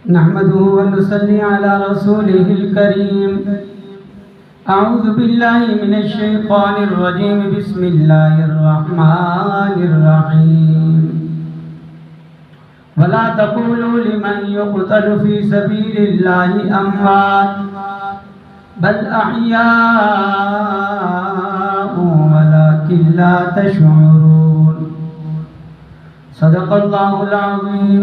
نحمده ونصلي على رسوله الكريم. أعوذ بالله من الشيطان الرجيم. بسم الله الرحمن الرحيم. ولا تقولوا لمن يقتل في سبيل الله أموات بل أحياء ولكن لا تشعرون. صدق الله العظيم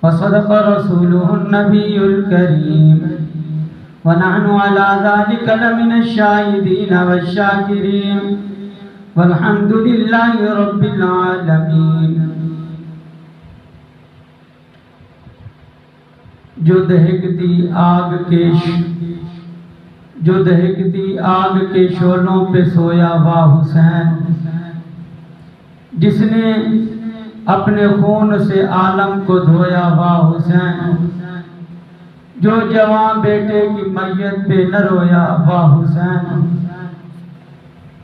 وصدق رسوله النبي الكريم ونحن على ذلك لمن الشاهدين والشاكرين والحمد لله رب العالمين. جو دہکتی آگ کے شعلوں پہ سویا وا حسین، جس نے اپنے خون سے عالم کو دھویا وا حسین، جو جوان بیٹے کی میت پہ نہ رویا وا حسین،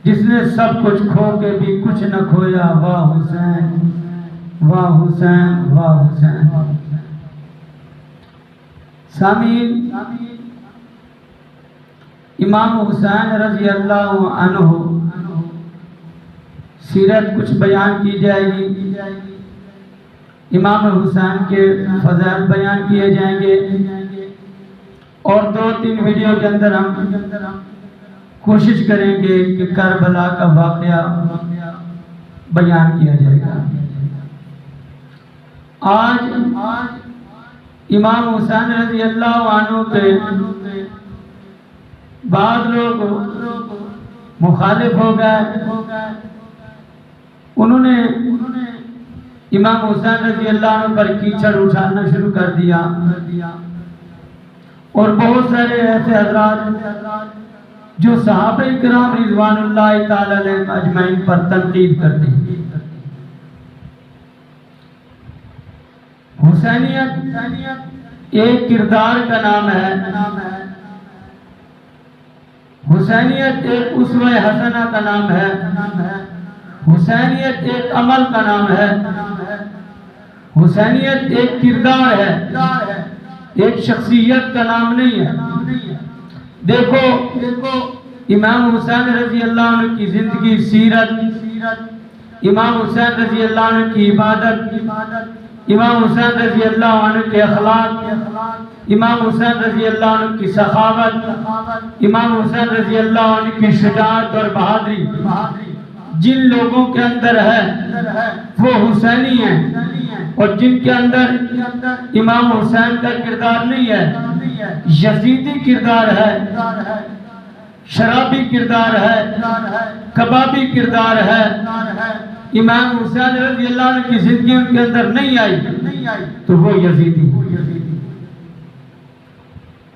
جس نے سب کچھ کھو کے بھی کچھ نہ کھویا وا حسین، وا حسین، وا حسین. سامعین، امام حسین رضی اللہ عنہ سیرت کچھ بیان کی جائے گی. امام حسین کے فضائل بیان کیے جائیں گے اور 2-3 ویڈیو کے اندر ہم کوشش کریں گے کہ کربلا کا واقعہ بیان کیا جائے گا. آج امام حسین رضی اللہ عنہ کے بعض لوگ مخالف ہو گئے. انہوں نے امام حسین رضی اللہ عنہ پر کیچڑ اٹھانا شروع کر دیا اور بہت سارے ایسے حضرات جو صحابہ کرام رضوان اللہ تعالی علیہم اجمعین پر تنقید کرتے ہیں. حسینیت ایک کردار کا نام ہے. حسینیت ایک اسوہ حسنہ کا نام ہے. حسینیت ایک عمل کا نام ہے. حسینیت ایک کردار ہے، ایک شخصیت کا نام نہیں ہے. دیکھو امام حسین رضی اللہ عنہ کی زندگی، سیرت، امام حسین رضی اللہ عنہ کی عبادت، امام حسین رضی اللہ عنہ کے اخلاق، امام حسین رضی اللہ عنہ کی سخاوت، امام حسین رضی اللہ عنہ کی شجاعت اور بہادری جن لوگوں کے اندر ہے وہ حسینی ہیں، اور جن کے اندر امام حسین کا کردار نہیں ہے، یزیدی کردار ہے، شرابی کردار ہے، کبابی کردار ہے. امام حسین رضی اللہ عنہ کی زندگی ان کے اندر نہیں آئی تو وہ یزیدی.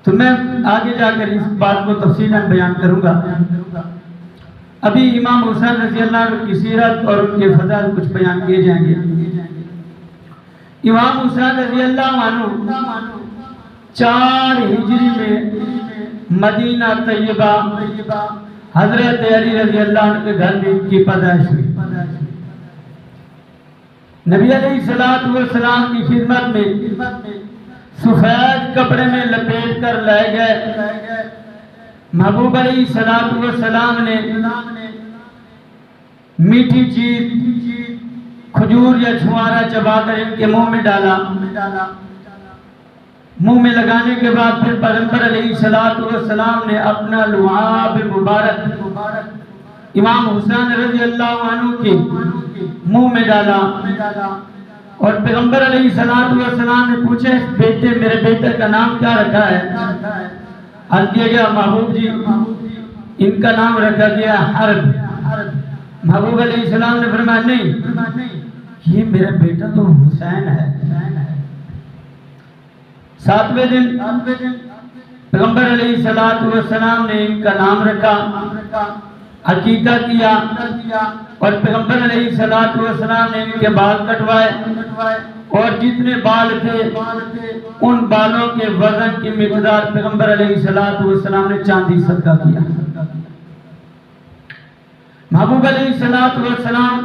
تو میں آگے جا کر اس بات کو تفصیلاً بیان کروں گا. ابھی امام حسین رضی اللہ عنہ کی سیرت اور ان کے فضائل کچھ بیان کیے جائیں گے. امام حسین رضی اللہ عنہ 4 ہجری میں مدینہ طیبہ حضرت علی رضی اللہ عنہ کے گھر میں ان کی پیدائش ہوئی. نبی علیہ السلام کی خدمت میں سفید کپڑے میں لپیٹ کر لائے گئے. محبوب علیہ السلام نے میٹھی چیز کھجور یا چھوارا چبا کر ان کے منہ میں ڈالا. منہ میں لگانے کے بعد پھر پیغمبر علیہ السلام نے اپنا لعاب مبارک امام حسین رضی اللہ عنہ کے منہ میں ڈالا اور پیغمبر علیہ السلام نے پوچھا میرے بیٹے کا نام کیا رکھا ہے؟ عرض کیا گیا محبوب جی ان کا نام رکھا گیا حرب. محبوب علیہ السلام نے فرمایا نہیں، یہ میرا بیٹا تو حسین ہے. 7ویں دن پیغمبر علیہ السلام نے ان کا نام رکھا، عقیقہ کیا اور پیغمبر علیہ السلام نے ان کے بال کٹوائے اور جتنے بال تھے ان بالوں کے وزن کی مقدار پیغمبر علیہ السلام نے چاندی صدقہ کیا. محبوب علیہ السلام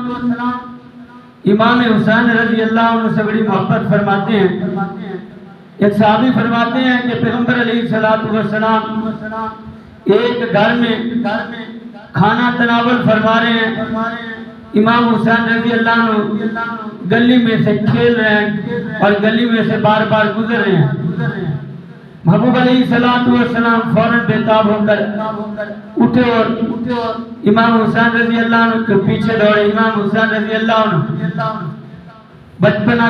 امام حسین رضی اللہ عنہ سے بڑی محبت فرماتے ہیں. ایک صحابی فرماتے ہیں کہ پیغمبر علیہ السلام ایک گھر میں کھانا تناول فرما رہے ہیں، امام حسین رضی اللہ عنہ گلی میں سے کھیل رہے ہیں اور گلی میں سے بار بار گزر رہے ہیں۔ محبوب علیہ السلام فوراً بےتاب ہو کر اٹھے اور امام حسین رضی اللہ عنہ کے پیچھے دوڑے۔ امام حسین رضی اللہ عنہ بچپنا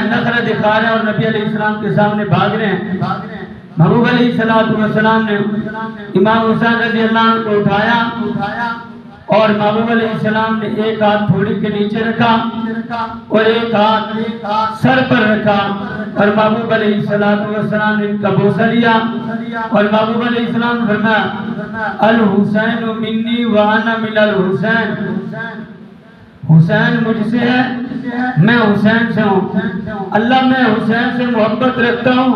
نخرہ دکھا رہے ہیں اور نبی علیہ السلام کے سامنے بھاگ رہے ہیں۔ محبوب علیہ السلام نے امام حسین رضی اللہ عنہ کو اٹھایا اور محبوب علیہ السلام نے ایک ہاتھ تھوڑی کے نیچے رکھا اور ایک ہاتھ سر پر رکھا اور محبوب علیہ السلام نے ان کا بوسہ لیا اور محبوب علیہ السلام نے فرمایا الحسین منی وانا من الحسین، حسین مجھ سے ہے، میں حسین سے ہوں۔ اللہ میں حسین سے محبت رکھتا ہوں،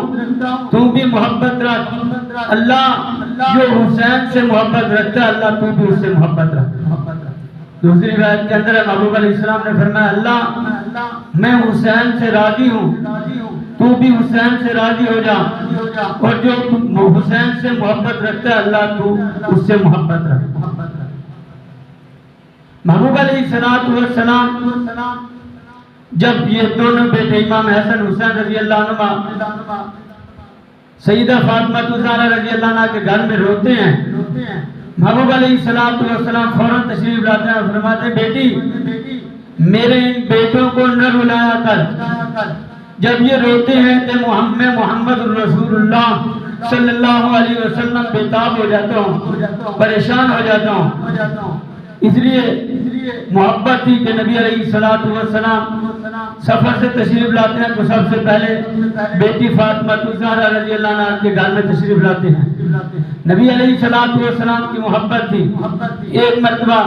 تو بھی محبت رکھ۔ اللہ جو حسین سے محبت رکھتا ہے، اللہ تو بھی اس سے محبت رکھ۔ دوسری روایت کے اندر محبوب علیہ السلام نے فرمایا اللہ میں حسین سے راضی ہوں، تو بھی حسین سے راضی ہو جا، اور جو حسین سے محبت رکھتا ہے اللہ تو اس سے محبت رکھ۔ محبوب علیہ السلام جب یہ دونوں بیٹے امام حسن حسین رضی اللہ عنہ سیدہ فاطمہ الزہرا رضی اللہ عنہ کے گھر میں روتے ہیں، محبوب علیہ السلام فوراً تشریف لاتے ہیں اور فرماتے ہیں بیٹی میرے ان بیٹوں کو نہ رلایا کر، جب یہ روتے ہیں تو میں محمد رسول اللہ صلی اللہ علیہ وسلم بےتاب ہو جاتا ہوں، پریشان ہو جاتا ہوں۔ اس لیے محبت تھی کہ نبی علیہ السلام سفر سے تشریف لاتے ہیں تو سب سے پہلے بیٹی فاطمہ الزہرا رضی اللہ عنہ کے گھر میں تشریف لاتے ہیں۔ نبی علیہ السلام کی محبت تھی۔ ایک مرتبہ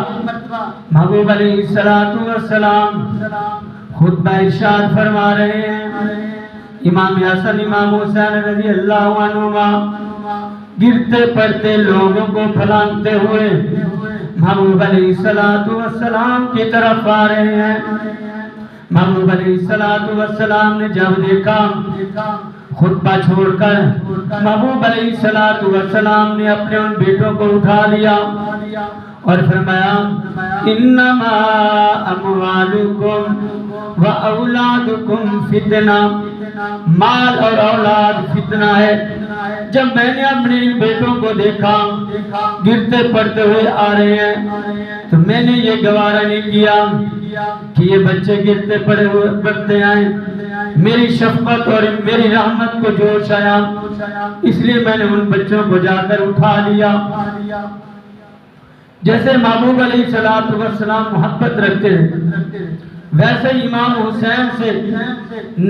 محبوب علیہ السلام خطبہ ارشاد فرما رہے ہیں، امام حسن امام حسین رضی اللہ عنہما گرتے پڑتے لوگوں کو پھلانگتے ہوئے محبوب علیہ السلام کی طرف آ رہے ہیں۔ محبوب علیہ السلام نے جب دیکھا خطبہ چھوڑ کر محبوب علیہ السلام نے اپنے ان بیٹوں کو اٹھا لیا اور فرمایا انما اموالکم و اولادکم فتنہ، مال اور اولاد فتنہ ہے۔ جب میں نے اپنے ان بیٹوں کو دیکھا گرتے پڑتے ہوئے آ رہے ہیں تو میں نے یہ گوارا نہیں کیا کہ یہ بچے گرتے پڑے ہوئے پڑتے آئیں، میری شفقت اور میری رحمت کو جوش آیا، اس لیے میں نے ان بچوں کو جا کر اٹھا لیا۔ جیسے محبوب علیہ السلام محبت رکھتے ہیں ویسے ہی امام حسین سے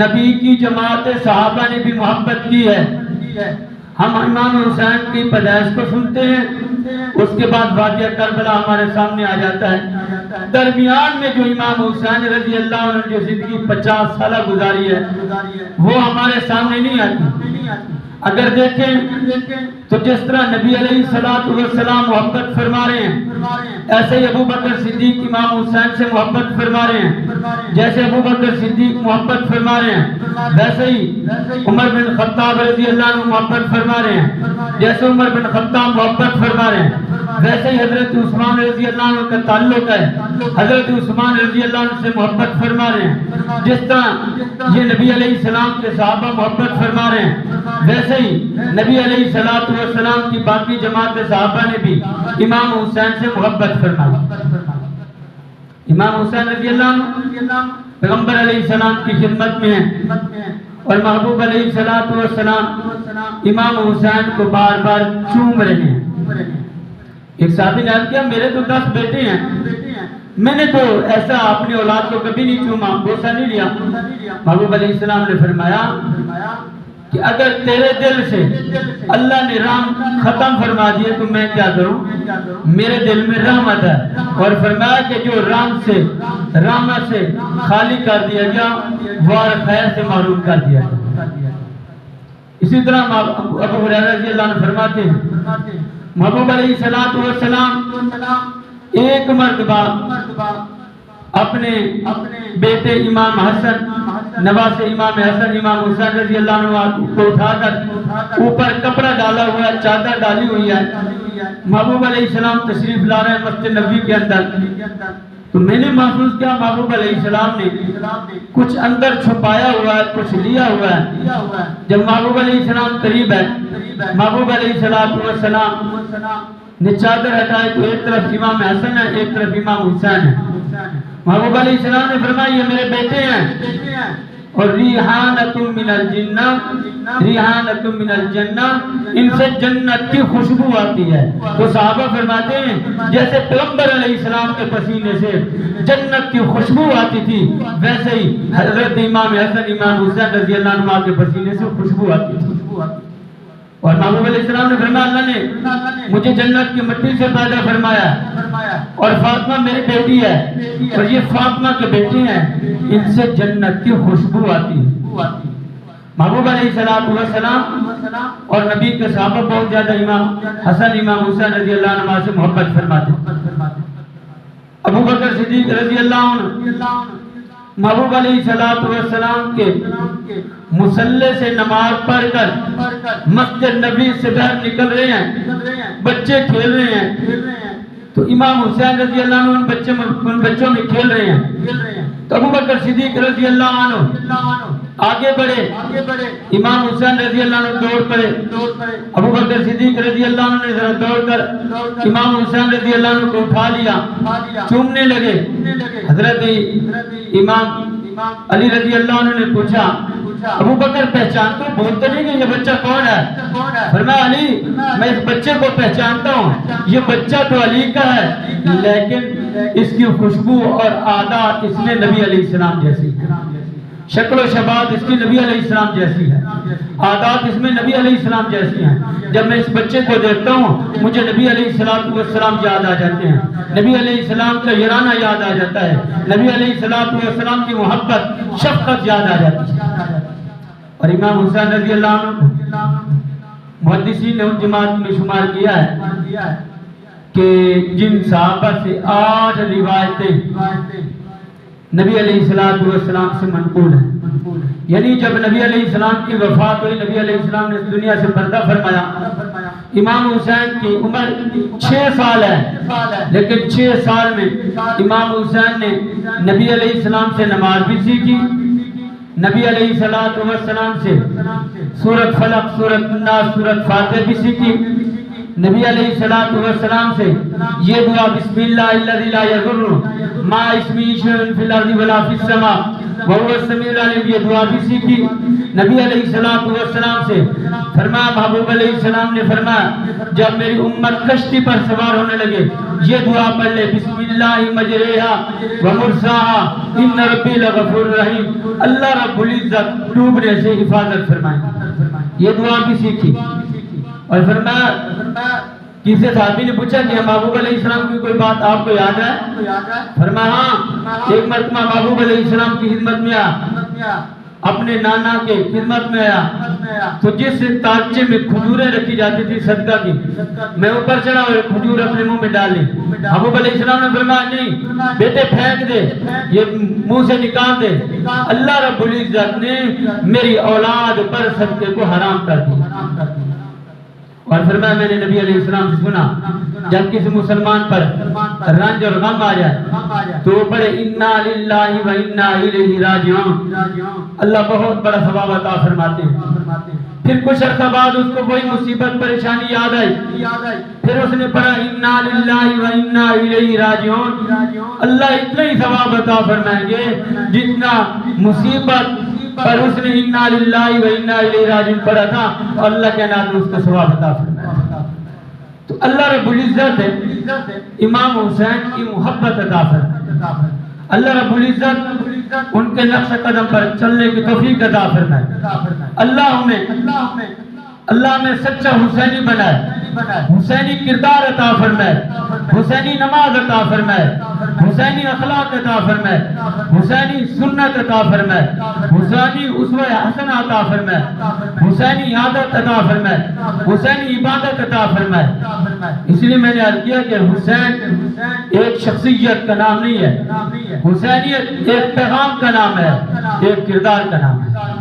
نبی کی جماعت صحابہ نے بھی محبت کی ہے۔ ہم امام حسین کی پیدائش کو سنتے ہیں، اس کے بعد واقعہ کربلا ہمارے سامنے آ جاتا ہے۔ درمیان میں جو امام حسین رضی اللہ عنہ جو زندگی 50 سالہ گزاری ہے وہ ہمارے سامنے نہیں آتی۔ اگر دیکھیں تو جس طرح نبی علیہ السلام محبت فرما رہے ہیں، ایسے ہی ابو بکر صدیق امام حسین سے محبت فرما رہے ہیں۔ جیسے ابو بکر صدیق محبت فرما رہے ہیں ویسے ہی عمر بن خطاب رضی اللہ عنہ محبت فرما رہے ہیں۔ جیسے عمر بن خطاب محبت فرما رہے ہیں ویسے ہی حضرت عثمان رضی اللہ عنہ کا تعلق ہے، حضرت عثمان رضی اللہ عنہ سے محبت فرما رہے ہیں۔ جس طرح یہ نبی علیہ السلام کے صحابہ محبت فرما رہے ہیں ویسے ہی نبی علیہ السلام کی باقی جماعت صحابہ نے بھی امام حسین سے محبت فرمائی۔ امام حسین رضی اللہ عنہ پیغمبر علیہ السلام کی خدمت میں ہیں اور محبوب علیہ السلام امام حسین کو بار بار چوم رہے ہیں۔ ایک صحابی نے عرض کیا میرے تو 10 بیٹے ہیں، میں نے تو ایسا اپنی اولاد کو کبھی نہیں چوما، بوسہ نہیں لیا۔ محبوب علیہ السلام نے فرمایا کہ اگر تیرے دل سے اللہ نے رحم ختم فرما دیے تو میں کیا کروں، میرے دل میں رحمت ہے، اور فرمایا کہ جو رحمت سے خالی کر دیا گیا وہ خیر سے محروم کر دیا گیا۔ اسی طرح ابو ہریرہ رضی اللہ عنہ فرماتے ہیں محبوب علیہ السلام ایک مرتبہ اپنے بیٹے امام حسن نواز امام حسن امام حسین رضی اللہ عنہ کو اٹھا کر اوپر کپڑا ڈالا ہوا ہے، چادر ڈالی ہوئی ہے، محبوب علیہ السلام تشریف لا رہے ہیں مسجد نبوی کے اندر. تو میں نے محسوس کیا محبوب علیہ السلام نے کچھ اندر چھپایا ہوا ہے، کچھ لیا ہوا ہے. جب محبوب علیہ السلام قریب ہے، محبوب علیہ السلام نے چادر ہٹائے تو ایک طرف امام حسن ہے، ایک طرف امام حسین ہے. محبوب علیہ السلام نے فرمایا یہ میرے بیٹے ہیں اور ریحانۃ من الجنہ، ریحانۃ من الجنہ، ان سے جنت کی خوشبو آتی ہے. تو صحابہ فرماتے ہیں جیسے پیغمبر علیہ السلام کے پسینے سے جنت کی خوشبو آتی تھی، ویسے ہی حضرت امام حسن امام حسین رضی اللہ عنہ کے پسینے سے خوشبو آتی تھی. اور محبوب علیہ السلام نے فرمایا اللہ نے مجھے جنت کی مٹی سے پیدا فرمایا اور فاطمہ میری بیٹی ہے اور یہ فاطمہ کے بیٹے ہیں، ان سے جنت کی خوشبو آتی ہے. محبوب علیہ السلام اور نبی کے صحابہ بہت زیادہ امام حسن امام حسین رضی اللہ عنہ سے محبت فرماتے. ابو بکر صدیق رضی اللہ عنہ محبوب علیہ السلام کے مصلی سے نماز پڑھ کر مسجد نبی سے باہر نکل رہے ہیں، بچے کھیل رہے ہیں. تو امام حسین رضی اللہ عنہ ان بچوں میں کھیل رہے ہیں. تو ابو بکر صدیق رضی اللہ عنہ آگے بڑھے، امام حسین رضی اللہ عنہ دوڑ پڑے. ابو بکر صدیق رضی اللہ عنہ نے ذرا دوڑ کر امام حسین رضی اللہ عنہ کو اٹھا لیا، چومنے لگے. حضرت امام علی رضی اللہ عنہ نے پوچھا ابو بکر پہچان تو بولتے نہیں کہ یہ بچہ کون ہے؟ فرمایا علی میں اس بچے کو پہچانتا ہوں، یہ بچہ تو علی کا ہے لیکن اس کی خوشبو اور عادات اس میں نبی علیہ السلام جیسی ہے، شکل و شباب اس کی نبی علیہ السلام جیسی ہے، عادات اس میں نبی علیہ السلام جیسی ہیں. جب میں اس بچے کو دیکھتا ہوں مجھے نبی علیہ السلام یاد آ جاتے ہیں، نبی علیہ السلام کا یارانہ یاد آ جاتا ہے، نبی علیہ السلام کی محبت شفقت یاد آ جاتی ہے. اور امام حسین رضی اللہ عنہ محدثین نے ان جماعت میں شمار کیا ہے کہ جن صحابہ سے 8 روایتیں نبی علیہ السلام سے منقول ہیں. یعنی جب نبی علیہ السلام کی وفات ہوئی، نبی علیہ السلام نے اس دنیا سے پردہ فرمایا. امام حسین کی عمر 6 سال ہے، لیکن 6 سال میں امام حسین نے نبی علیہ السلام سے نماز بھی سیکھی، نبی علیہ السلام سے سورۃ فلق، سورۃ الناس، سورۃ فاتح بھی سیکھی. نبی علیہ السلام سے یہ دعا بسم اللہ الذی لا یضر ما اسمہ شیء فی الارض ولا فی السماء وهو السمیع العلیم، یہ دعا بھی سیکھی. نبی علیہ السلام سے فرمایا، محبوب علیہ السلام نے فرمایا جب میری امت کشتی پر سوار ہونے لگے یہ دعا پڑھ لے بسم اللہ مجریہا ومرساہا ان ربی لغفور رحیم، اللہ رب العزت ڈوبنے سے حفاظت فرمائے. یہ دعا بھی سیکھی. اور فرمایا کسی صحابی نے پوچھا کہ محبوب علیہ السلام کی کوئی بات آپ کو یاد ہے؟ فرمایا ہاں، ایک مرتبہ محبوب علیہ السلام کی خدمت میں آیا، اپنے نانا کے خدمت میں آیا تو جس تاکچے میں کھجوریں رکھی جاتی تھی صدقہ کی، میں اوپر چڑھا اور کھجور اپنے منہ میں ڈالی. محبوب علیہ السلام نے فرمایا نہیں بیٹے پھینک دے، یہ منہ سے نکال دے، اللہ رب العزت نے میری اولاد پر صدقے کو حرام کر دیا. اور فرمایا میں نے نبی علیہ السلام سے سنا جب کسی مسلمان پر رنج اور غم آ جائے تو وہ پڑھے انا للہ و انا الیہ راجعون، اللہ بہت بڑا ثواب عطا فرماتے ہیں. پھر کچھ عرصہ بعد اس کو کوئی مصیبت پریشانی یاد آئی، پھر اس نے پڑھا انا للہ و انا الیہ راجعون، اللہ اتنا ہی ثواب عطا فرمائیں گے جتنا مصیبت پر اس نے انا للہ و انا الیہ راجعون پڑھا تھا اور اللہ کے نام اس کو ثواب عطا فرمایا. تو اللہ رب العزت امام حسین کی محبت عطا فرمائے، اللہ رب العزت ان کے نقش قدم پر چلنے کی توفیق عطا فرمائے. اللہ میں سچا حسینی بنائے، حسینی کردار عطا فرمائے، حسینی نماز عطا فرمائے، حسینی اخلاق عطا فرمائے، حسینی سنت عطا فرمائے، حسینی اسوہ حسنہ عطا فرمائے، حسینی عادت عطا فرمائے، حسینی عبادت عطا فرمائے. اس لیے میں نے عرض کیا کہ حسین ایک شخصیت کا نام نہیں ہے، حسینیت ایک پیغام کا نام ہے. ایک کردار کا نام ہے۔